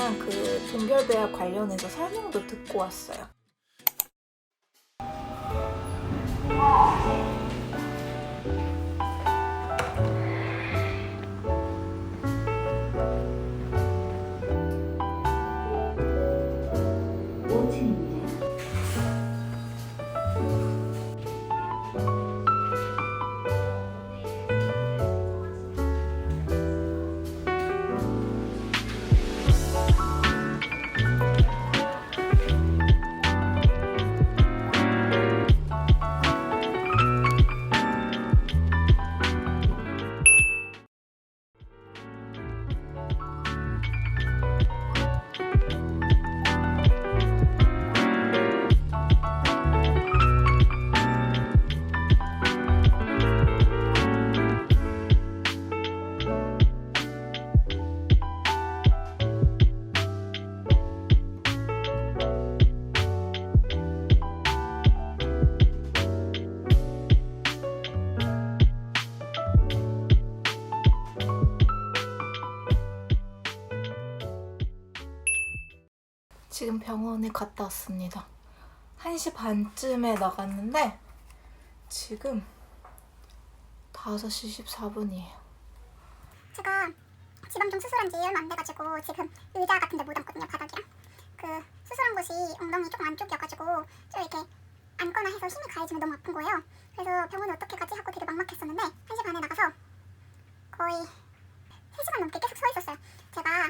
친구랑 그 동결배아 관련해서 설명도 듣고 왔어요. 지금 병원에 갔다 왔습니다. 1시 반쯤에 나갔는데 지금 5시 14분이에요. 제가 지방종 수술한 지 얼마 안 돼가지고 지금 의자 같은 데 못 앉거든요, 바닥이랑. 그 수술한 곳이 엉덩이 조금 안쪽이어가지고 좀 이렇게 앉거나 해서 힘이 가해지면 너무 아픈 거예요. 그래서 병원에 어떻게 가지 하고 되게 막막했었는데 1시 반에 나가서 거의 3시간 넘게 계속 서 있었어요. 제가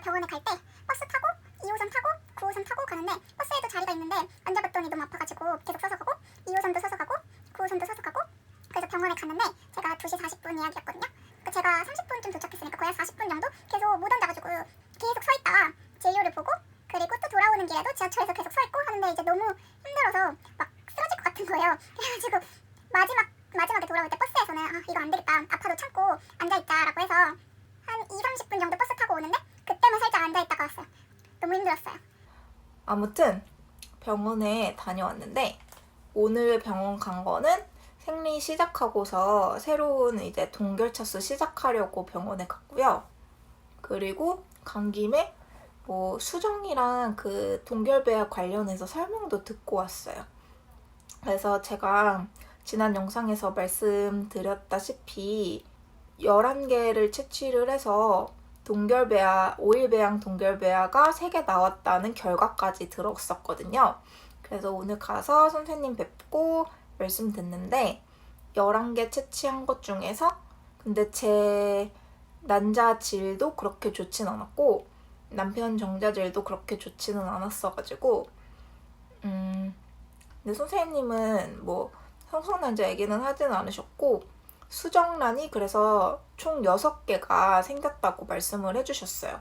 병원에 갈 때 버스 타고 2호선 타고 9호선 타고 가는데 버스에도 자리가 있는데 앉아봤더니 너무 아파가지고 계속 서서 가고 2호선도 서서 가고 9호선도 서서 가고 그래서 병원에 갔는데 제가 2시 40분 예약이었거든요. 제가 30분쯤 도착했으니까 거의 40분 정도 계속 못 앉아가지고 계속 서 있다가 진료를 보고 그리고 또 돌아오는 길에도 지하철에서 계속 서 있고 하는데 이제 너무 힘들어서 막 쓰러질 것 같은 거예요. 그래가지고 마지막에 돌아올 때 버스에서는 이거 안 되겠다, 아파도 참고 앉아있자라고 해서 한 2, 30분 정도 버스 타고 오는데 그때만 살짝 앉아있다가 왔어요. 너무 힘들었어요. 아무튼 병원에 다녀왔는데 오늘 병원 간 거는 생리 시작하고서 새로운 이제 동결차수 시작하려고 병원에 갔고요. 그리고 간 김에 뭐 수정이랑 그 동결배아 관련해서 설명도 듣고 왔어요. 그래서 제가 지난 영상에서 말씀드렸다시피 11개를 채취를 해서 동결배아, 5일 배양 동결배아가 3개 나왔다는 결과까지 들었었거든요. 그래서 오늘 가서 선생님 뵙고 말씀 듣는데 11개 채취한 것 중에서 근데 제 난자질도 그렇게 좋진 않았고 남편 정자질도 그렇게 좋지는 않았어가지고 근데 선생님은 뭐 성소난자 얘기는 하진 않으셨고 수정란이 그래서 총 6개가 생겼다고 말씀을 해주셨어요.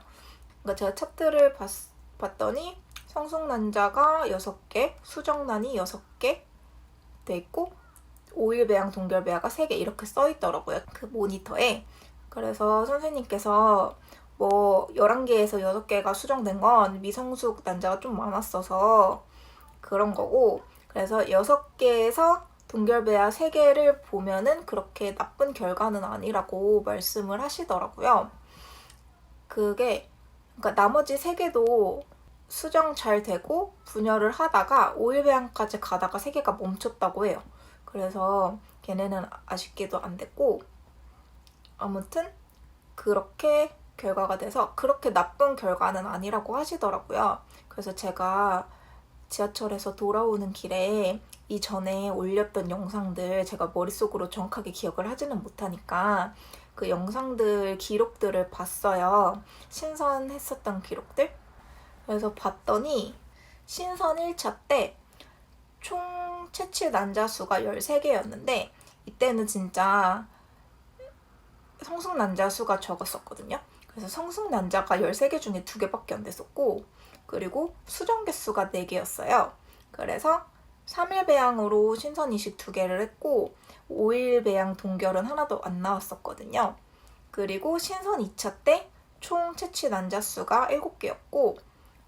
그러니까 제가 차트를 봤더니 성숙난자가 6개, 수정란이 6개 돼 있고 5일 배양 동결배아가 3개 이렇게 써 있더라고요. 그 모니터에. 그래서 선생님께서 뭐 11개에서 6개가 수정된 건 미성숙 난자가 좀 많았어서 그런 거고 그래서 6개에서 동결배아 3개를 보면은 그렇게 나쁜 결과는 아니라고 말씀을 하시더라고요. 그게 그러니까 나머지 3개도 수정 잘 되고 분열을 하다가 5일 배양까지 가다가 3개가 멈췄다고 해요. 그래서 걔네는 아쉽게도 안 됐고 아무튼 그렇게 결과가 돼서 그렇게 나쁜 결과는 아니라고 하시더라고요. 그래서 제가 지하철에서 돌아오는 길에 이전에 올렸던 영상들 제가 머릿속으로 정확하게 기억을 하지는 못하니까 그 영상들 기록들을 봤어요. 신선했었던 기록들. 그래서 봤더니 신선 1차 때 총 채취 난자 수가 13개였는데 이때는 진짜 성숙 난자 수가 적었었거든요. 그래서 성숙 난자가 13개 중에 2개밖에 안 됐었고 그리고 수정 개수가 4개였어요. 그래서 3일 배양으로 신선 이식 2개를 했고 5일 배양 동결은 하나도 안 나왔었거든요. 그리고 신선 2차 때 총 채취 난자 수가 7개였고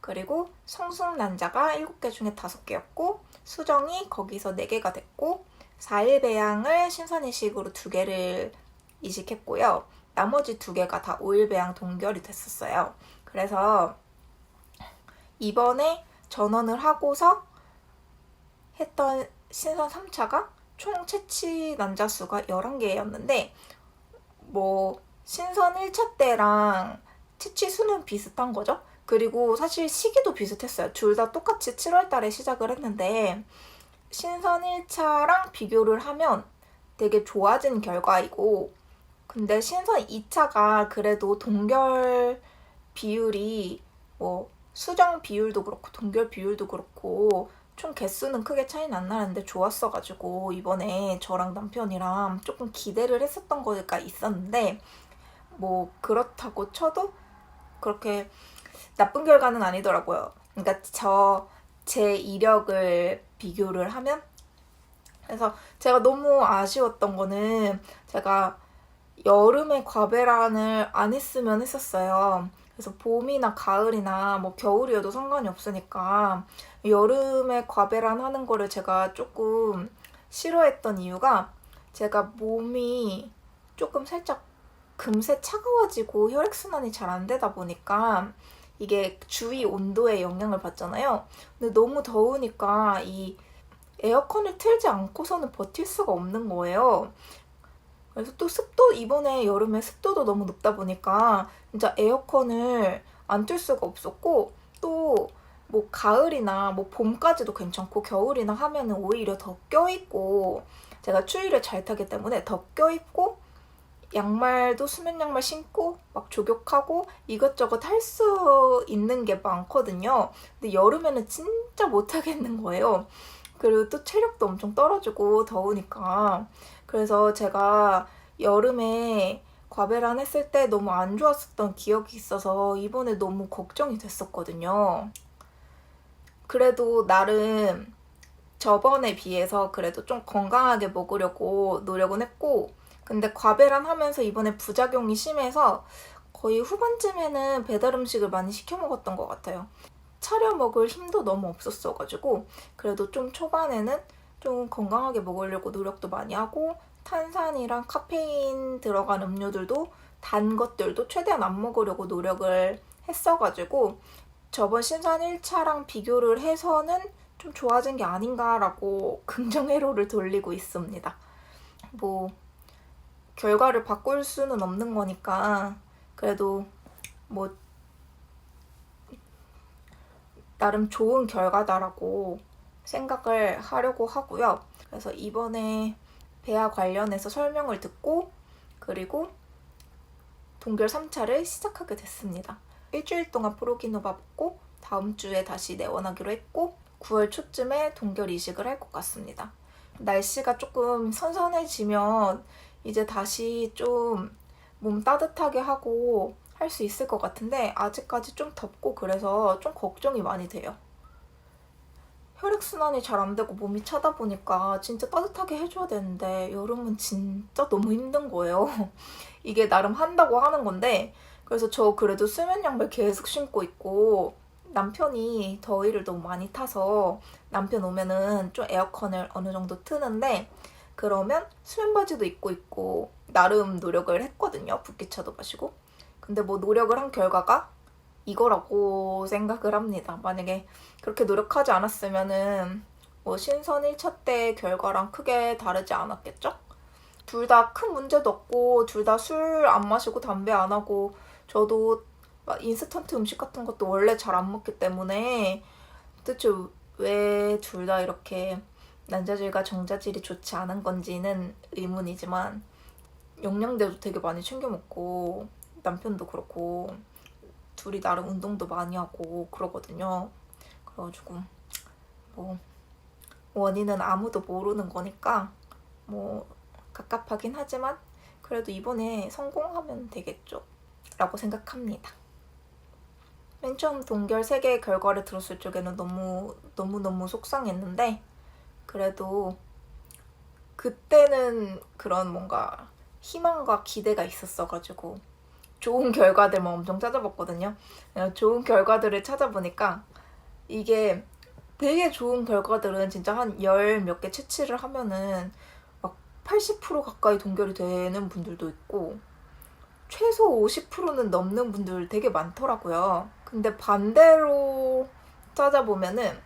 그리고 성숙 난자가 7개 중에 5개였고 수정이 거기서 4개가 됐고 4일 배양을 신선 이식으로 2개를 이식했고요. 나머지 2개가 다 5일 배양 동결이 됐었어요. 그래서 이번에 전원을 하고서 했던 신선 3차가 총 채취 난자 수가 11개였는데 뭐 신선 1차 때랑 채취 수는 비슷한 거죠. 그리고 사실 시기도 비슷했어요. 둘 다 똑같이 7월 달에 시작을 했는데 신선 1차랑 비교를 하면 되게 좋아진 결과이고, 근데 신선 2차가 그래도 동결 비율이 뭐 수정 비율도 그렇고 동결 비율도 그렇고 총 개수는 크게 차이는 안 나는데 좋았어가지고 이번에 저랑 남편이랑 조금 기대를 했었던 거가 있었는데, 뭐 그렇다고 쳐도 그렇게 나쁜 결과는 아니더라고요. 그러니까 제 이력을 비교를 하면. 그래서 제가 너무 아쉬웠던 거는 제가 여름에 과배란을 안 했으면 했었어요. 그래서 봄이나 가을이나 뭐 겨울이어도 상관이 없으니까 여름에 과배란 하는 거를 제가 조금 싫어했던 이유가, 제가 몸이 조금 살짝 금세 차가워지고 혈액순환이 잘 안 되다 보니까 이게 주위 온도에 영향을 받잖아요. 근데 너무 더우니까 이 에어컨을 틀지 않고서는 버틸 수가 없는 거예요. 그래서 또 습도, 이번에 여름에 습도도 너무 높다 보니까 진짜 에어컨을 안 틀 수가 없었고, 또 뭐 가을이나 뭐 봄까지도 괜찮고 겨울이나 하면은 오히려 더 껴있고, 제가 추위를 잘 타기 때문에 더 껴있고 양말도 수면 양말 신고 막 족욕하고 이것저것 할 수 있는 게 많거든요. 근데 여름에는 진짜 못 하겠는 거예요. 그리고 또 체력도 엄청 떨어지고 더우니까. 그래서 제가 여름에 과배란 했을 때 너무 안 좋았었던 기억이 있어서 이번에 너무 걱정이 됐었거든요. 그래도 나름 저번에 비해서 그래도 좀 건강하게 먹으려고 노력은 했고, 근데 과배란 하면서 이번에 부작용이 심해서 거의 후반쯤에는 배달 음식을 많이 시켜 먹었던 것 같아요. 차려 먹을 힘도 너무 없었어가지고 그래도 좀 초반에는 좀 건강하게 먹으려고 노력도 많이 하고, 탄산이랑 카페인 들어간 음료들도 단 것들도 최대한 안 먹으려고 노력을 했어가지고 저번 신선 1차랑 비교를 해서는 좀 좋아진 게 아닌가라고 긍정회로를 돌리고 있습니다. 뭐 결과를 바꿀 수는 없는 거니까 그래도 뭐 나름 좋은 결과다라고 생각을 하려고 하고요. 그래서 이번에 배아 관련해서 설명을 듣고 그리고 동결 3차를 시작하게 됐습니다. 일주일 동안 프로기노바 먹고 다음 주에 다시 내원하기로 했고 9월 초쯤에 동결 이식을 할 것 같습니다. 날씨가 조금 선선해지면 이제 다시 좀 몸 따뜻하게 하고 할 수 있을 것 같은데 아직까지 좀 덥고 그래서 좀 걱정이 많이 돼요. 혈액순환이 잘 안 되고 몸이 차다 보니까 진짜 따뜻하게 해줘야 되는데 여름은 진짜 너무 힘든 거예요. 이게 나름 한다고 하는 건데, 그래서 저 그래도 수면 양말 계속 신고 있고, 남편이 더위를 너무 많이 타서 남편 오면은 좀 에어컨을 어느 정도 트는데, 그러면 수면 바지도 입고 있고 나름 노력을 했거든요. 붓기차도 마시고. 근데 뭐 노력을 한 결과가 이거라고 생각을 합니다. 만약에 그렇게 노력하지 않았으면은 뭐 신선 1차 때 결과랑 크게 다르지 않았겠죠? 둘 다 큰 문제도 없고 둘 다 술 안 마시고 담배 안 하고, 저도 막 인스턴트 음식 같은 것도 원래 잘 안 먹기 때문에 도대체 왜 둘 다 이렇게 난자질과 정자질이 좋지 않은 건지는 의문이지만 영양제도 되게 많이 챙겨 먹고 남편도 그렇고 둘이 나름 운동도 많이 하고 그러거든요. 그래가지고 뭐 원인은 아무도 모르는 거니까 뭐 갑갑하긴 하지만 그래도 이번에 성공하면 되겠죠 라고 생각합니다. 맨 처음 동결 3개의 결과를 들었을 적에는 너무 속상했는데 그래도 그때는 그런 뭔가 희망과 기대가 있었어가지고 좋은 결과들만 엄청 찾아봤거든요. 좋은 결과들을 찾아보니까 이게 되게 좋은 결과들은 진짜 한 열 몇 개 채취를 하면은 막 80% 가까이 동결이 되는 분들도 있고, 최소 50%는 넘는 분들 되게 많더라고요. 근데 반대로 찾아보면은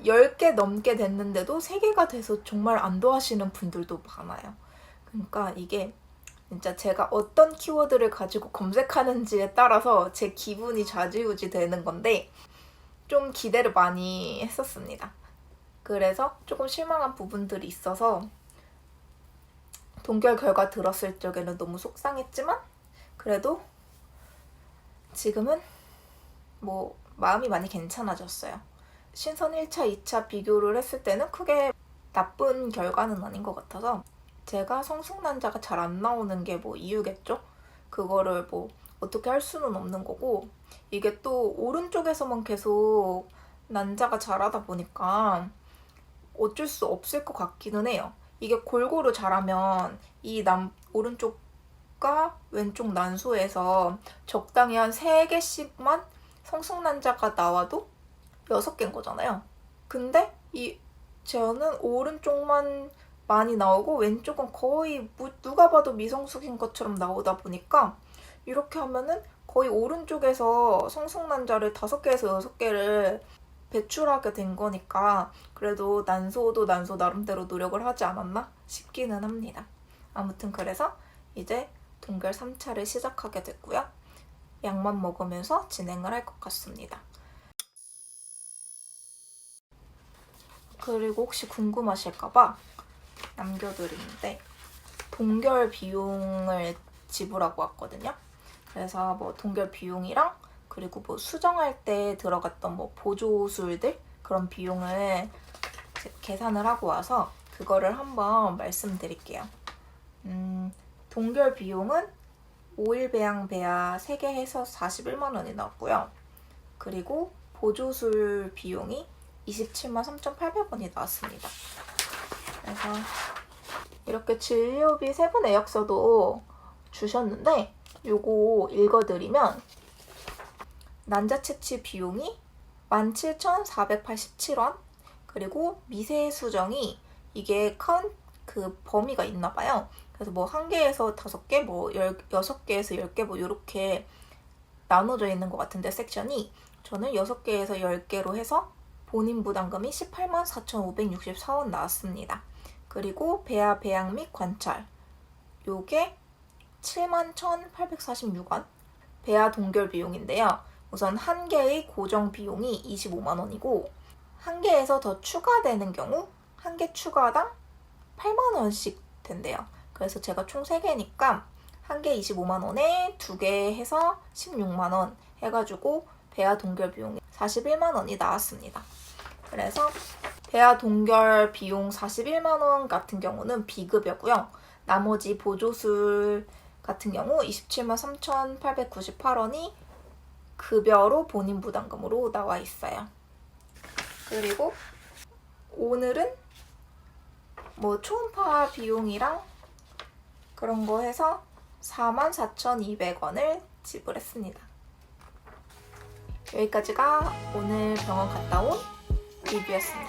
10개 넘게 됐는데도 3개가 돼서 정말 안도하시는 분들도 많아요. 그러니까 이게 진짜 제가 어떤 키워드를 가지고 검색하는지에 따라서 제 기분이 좌지우지 되는 건데 좀 기대를 많이 했었습니다. 그래서 조금 실망한 부분들이 있어서 동결 결과 들었을 적에는 너무 속상했지만 그래도 지금은 뭐 마음이 많이 괜찮아졌어요. 신선 1차, 2차 비교를 했을 때는 크게 나쁜 결과는 아닌 것 같아서 제가 성숙난자가 잘 안 나오는 게 뭐 이유겠죠? 그거를 뭐 어떻게 할 수는 없는 거고 이게 또 오른쪽에서만 계속 난자가 자라다 보니까 어쩔 수 없을 것 같기는 해요. 이게 골고루 자라면 이 오른쪽과 왼쪽 난소에서 적당히 한 3개씩만 성숙난자가 나와도 6개인 거잖아요. 근데 저는 오른쪽만 많이 나오고 왼쪽은 거의 누가 봐도 미성숙인 것처럼 나오다 보니까 이렇게 하면은 거의 오른쪽에서 성숙난자를 5개에서 6개를 배출하게 된 거니까 그래도 난소도 난소 나름대로 노력을 하지 않았나 싶기는 합니다. 아무튼 그래서 이제 동결 3차를 시작하게 됐고요. 약만 먹으면서 진행을 할 것 같습니다. 그리고 혹시 궁금하실까봐 남겨드리는데 동결 비용을 지불하고 왔거든요. 그래서 뭐 동결 비용이랑 그리고 뭐 수정할 때 들어갔던 뭐 보조술들 그런 비용을 계산을 하고 와서 그거를 한번 말씀드릴게요. 동결 비용은 5일 배양 배아 3개 해서 41만 원이 나왔고요. 그리고 보조술 비용이 27만 3,800원이 나왔습니다. 그래서 이렇게 진료비 세부 내역서도 주셨는데 요거 읽어드리면 난자 채취 비용이 17,487원 그리고 미세 수정이 이게 그 범위가 있나 봐요. 그래서 뭐 1개에서 5개, 뭐 6개에서 10개 뭐 이렇게 나눠져 있는 것 같은데 섹션이 저는 6개에서 10개로 해서 본인 부담금이 18만 4,564원 나왔습니다. 그리고 배아 배양 및 관찰 요게 7만 1,846원 배아 동결 비용인데요. 우선 1개의 고정 비용이 25만 원이고 1개에서 더 추가되는 경우 1개 추가당 8만 원씩 된대요. 그래서 제가 총 3개니까 1개 25만 원에 2개 해서 16만 원 해가지고 배아 동결 비용이 41만 원이 나왔습니다. 그래서 배아 동결 비용 41만 원 같은 경우는 비급여고요. 나머지 보조술 같은 경우 27만 3,898원이 급여로 본인 부담금으로 나와 있어요. 그리고 오늘은 뭐 초음파 비용이랑 그런 거 해서 44,200원을 지불했습니다. 여기까지가 오늘 병원 갔다 온 리뷰였습니다.